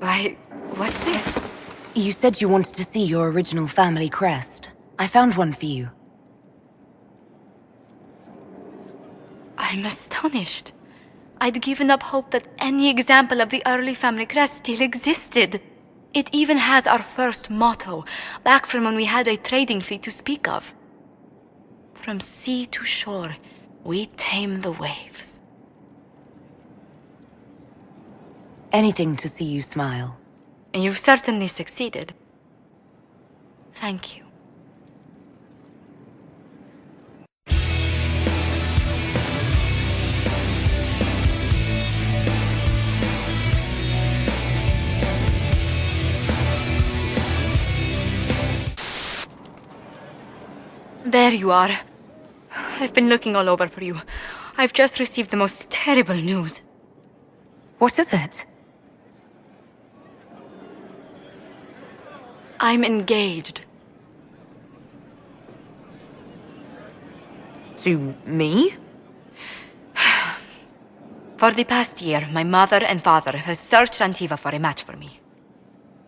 What's this? You said you wanted to see your original family crest. I found one for you. I'm astonished. I'd given up hope that any example of the early family crest still existed. It even has our first motto, back from when we had a trading fleet to speak of. From sea to shore, we tame the waves. Anything to see you smile. You've certainly succeeded. Thank you. There you are. I've been looking all over for you. I've just received the most terrible news. What is it? I'm engaged. To me? For the past year, my mother and father have searched Antiva for a match for me.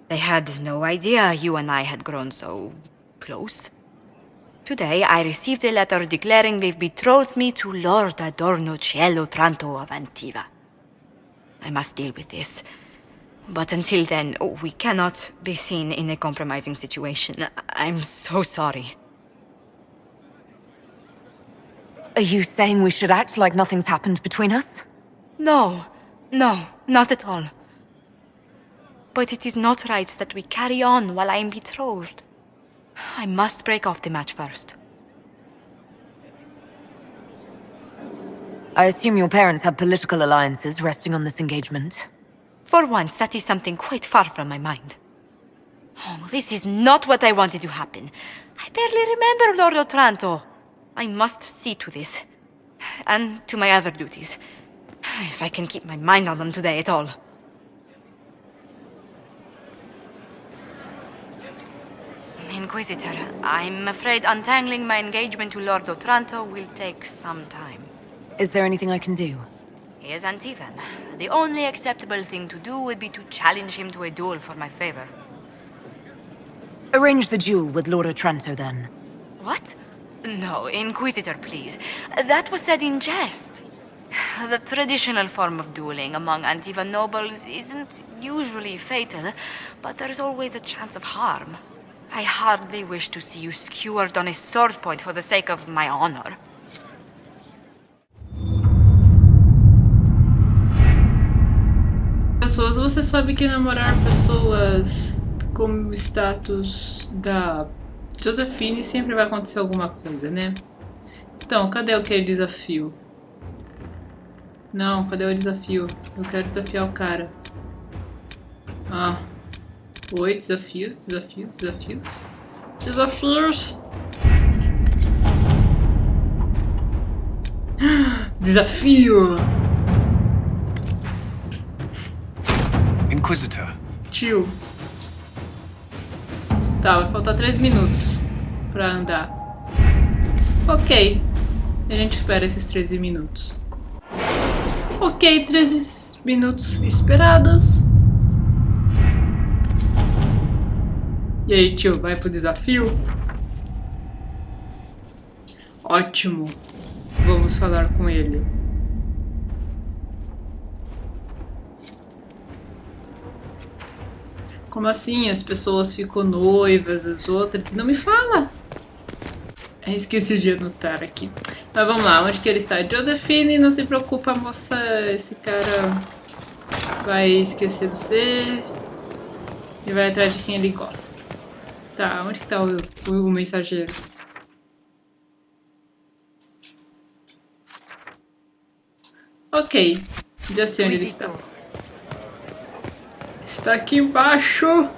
They had no idea you and I had grown so close. Today, I received a letter declaring they've betrothed me to Lorde Adorno Ciel Otranto of Antiva. I must deal with this. But until then, we cannot be seen in a compromising situation. I'm so sorry. Are you saying we should act like nothing's happened between us? No, not at all. But it is not right that we carry on while I am betrothed. I must break off the match first. I assume your parents have political alliances resting on this engagement. For once, that is something quite far from my mind. Oh, this is not what I wanted to happen. I barely remember Lord Otranto. I must see to this. And to my other duties. If I can keep my mind on them today at all. Inquisitor, I'm afraid untangling my engagement to Lord Otranto will take some time. Is there anything I can do? He is Antivan. The only acceptable thing to do would be to challenge him to a duel for my favor. Arrange the duel with Lord Otranto, then. What? No, Inquisitor, please. That was said in jest. The traditional form of dueling among Antivan nobles isn't usually fatal, but there's always a chance of harm. I hardly wish to see you skewered on a sword point for the sake of my honor. Pessoas, você sabe que namorar pessoas com status da Josephine sempre vai acontecer alguma coisa, né? Então, cadê aquele desafio? Não, cadê o desafio? Eu quero desafiar o cara. Ah. Oi, desafios. Desafio! Inquisitor. Tio. Tá, vai faltar 3 minutos pra andar. Ok. A gente espera esses 13 minutos. Ok, 13 minutos esperados. E aí, tio, vai pro desafio? Ótimo. Vamos falar com ele. Como assim? As pessoas ficam noivas das outras? Não me fala! Esqueci de anotar aqui. Mas vamos lá, onde que ele está? Josephine, não se preocupa, moça. Esse cara vai esquecer de você e vai atrás de quem ele gosta. Tá, onde que tá o mensageiro? Ok, já sei onde ele está. Está aqui embaixo.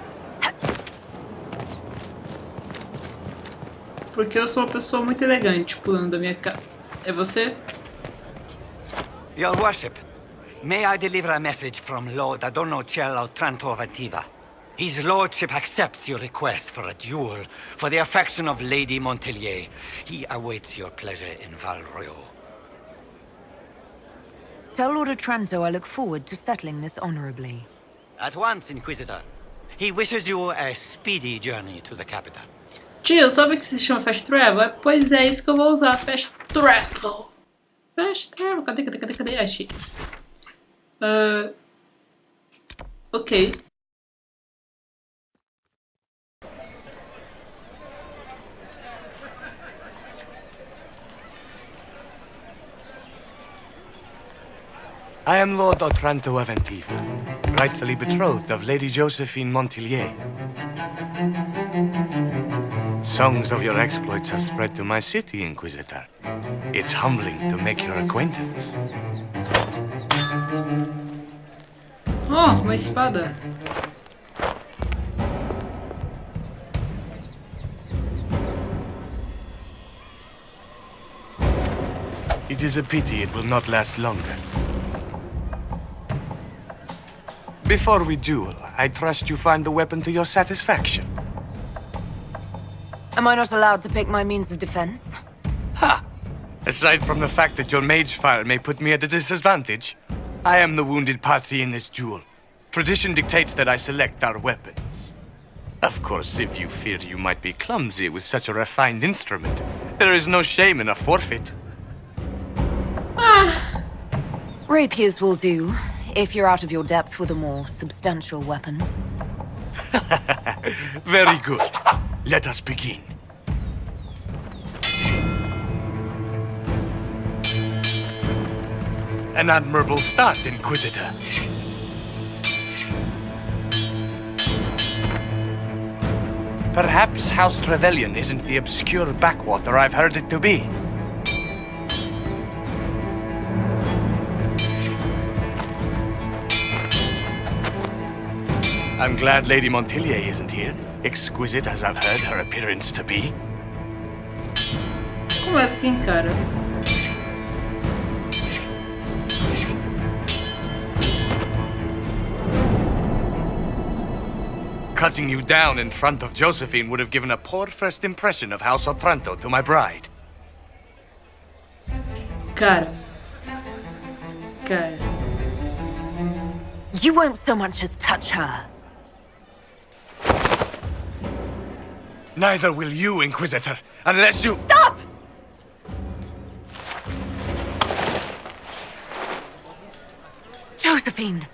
Porque eu sou uma pessoa muito elegante pulando da minha cara. É você? Your worship, may I deliver a message from Lord Adorno Ciel Otranto of Antiva? His lordship accepts your request for a duel for the affection of Lady Montelier. He awaits your pleasure in Val Royaux. Tell Lord Otranto I look forward to settling this honorably. At once, Inquisitor. He wishes you a speedy journey to the capital. Tio, sabe que se chama Fast Travel? Pois é, isso que eu vou usar, Fast Travel. Fast Travel, cadê? Achei. Ok. I am Lorde Otranto Aventiva, rightfully betrothed of Lady Josephine Monte Leão. Songs of your exploits have spread to my city, Inquisitor. It's humbling to make your acquaintance. Oh, uma espada. It is a pity it will not last longer. Before we duel, I trust you find the weapon to your satisfaction. Am I not allowed to pick my means of defense? Ha! Aside from the fact that your mage fire may put me at a disadvantage, I am the wounded party in this duel. Tradition dictates that I select our weapons. Of course, if you fear you might be clumsy with such a refined instrument, there is no shame in a forfeit. Rapiers will do, if you're out of your depth with a more substantial weapon. Very good. Let us begin. An admirable start, Inquisitor. Perhaps House Trevelyan isn't the obscure backwater I've heard it to be. I'm glad Lady Montelier isn't here, exquisite as I've heard her appearance to be. Como assim, cara? Cutting you down in front of Josephine would have given a poor first impression of House Otranto to my bride. Cara. You won't so much as touch her. Neither will you, Inquisitor, unless you— Stop! Josephine!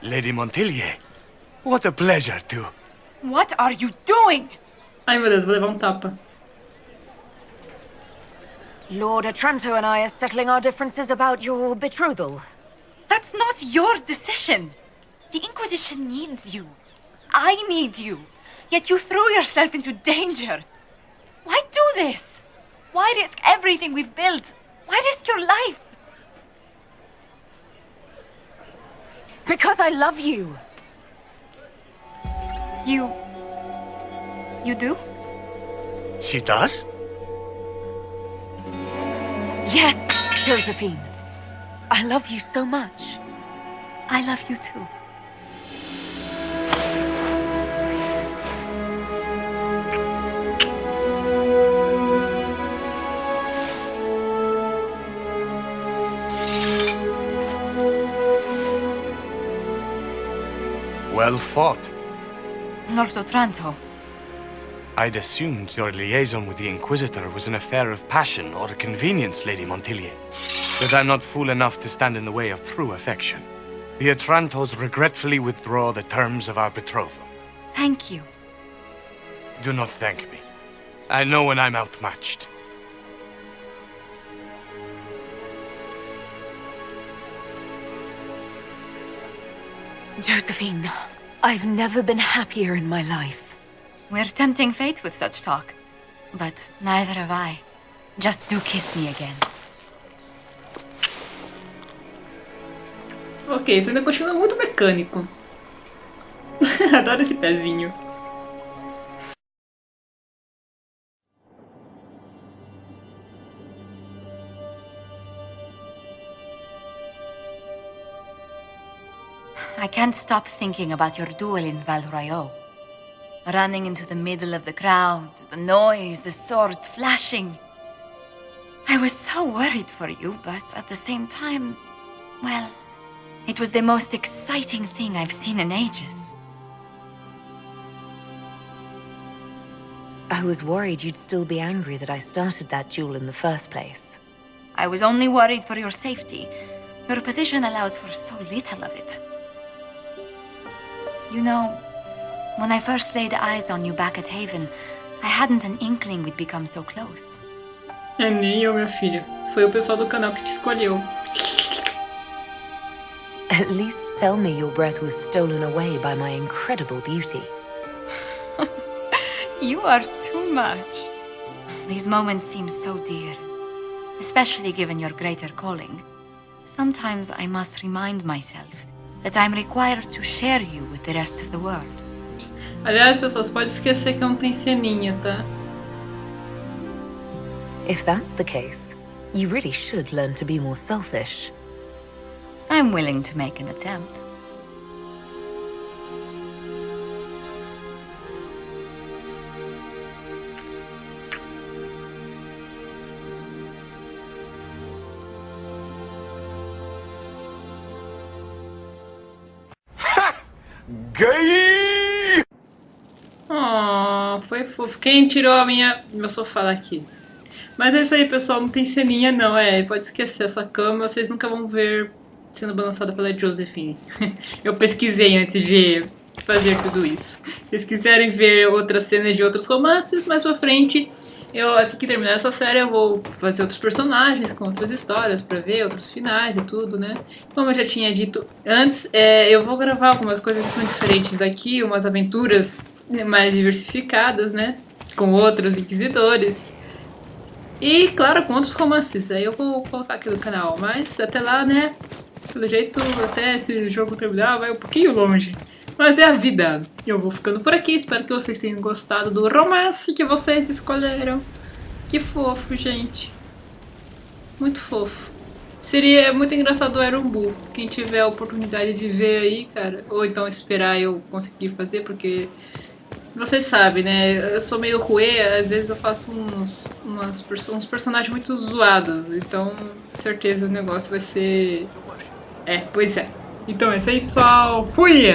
Lady Montelier, what a pleasure to— What are you doing? Ai meu Deus, vou levar tapa. Lord Otranto and I are settling our differences about your betrothal. That's not your decision. The Inquisition needs you. I need you. Yet you threw yourself into danger. Why do this? Why risk everything we've built? Why risk your life? Because I love you. You do? She does? Yes, Josephine. I love you so much. I love you too. Well fought. Lord Otranto. I'd assumed your liaison with the Inquisitor was an affair of passion or convenience, Lady Montelier. But I'm not fool enough to stand in the way of true affection. The Otrantos regretfully withdraw the terms of our betrothal. Thank you. Do not thank me. I know when I'm outmatched. Josephine, I've never been happier in my life. We're tempting fate with such talk. But neither have I. Just do kiss me again. Ok, isso ainda continua muito mecânico. Adoro esse pezinho. I can't stop thinking about your duel in Val Royeaux. Running into the middle of the crowd, the noise, the swords flashing. I was so worried for you, but at the same time, well, It was the most exciting thing I've seen in ages. I was worried you'd still be angry that I started that duel in the first place. I was only worried for your safety. Your position allows for so little of it. You know, when I first laid eyes on you back at Haven, I hadn't an inkling we'd become so close. É nem eu, minha filha. Foi o pessoal do canal que te escolheu. At least tell me your breath was stolen away by my incredible beauty. You are too much. These moments seem so dear, especially given your greater calling. Sometimes I must remind myself that I'm required to share you with the rest of the world. Aliás, pessoas, pode esquecer que não tem ceninha, tá? If that's the case, you really should learn to be more selfish. I'm willing to make an attempt. Gay! Oh, foi fofo. Quem tirou meu sofá daqui? Mas é isso aí, pessoal. Não tem ceninha, não. Pode esquecer essa cama. Vocês nunca vão ver sendo balançada pela Josephine. Eu pesquisei antes de fazer tudo isso. Se vocês quiserem ver outras cenas de outros romances, mais pra frente, assim que terminar essa série, eu vou fazer outros personagens com outras histórias pra ver, outros finais e tudo, né? Como eu já tinha dito antes, eu vou gravar algumas coisas que são diferentes aqui, umas aventuras mais diversificadas, né? Com outros inquisidores. E, claro, com outros romances. Aí eu vou colocar aqui no canal. Mas até lá, né? Pelo jeito, até esse jogo terminar, vai um pouquinho longe. Mas é a vida. Eu vou ficando por aqui. Espero que vocês tenham gostado do romance que vocês escolheram. Que fofo, gente. Muito fofo. Seria muito engraçado o Erumbu. Quem tiver a oportunidade de ver aí, cara. Ou então esperar eu conseguir fazer, porque... Vocês sabem, né? Eu sou meio ruê, às vezes eu faço uns personagens muito zoados. Então, com certeza o negócio vai ser... pois é. Então é isso aí, pessoal. Fui!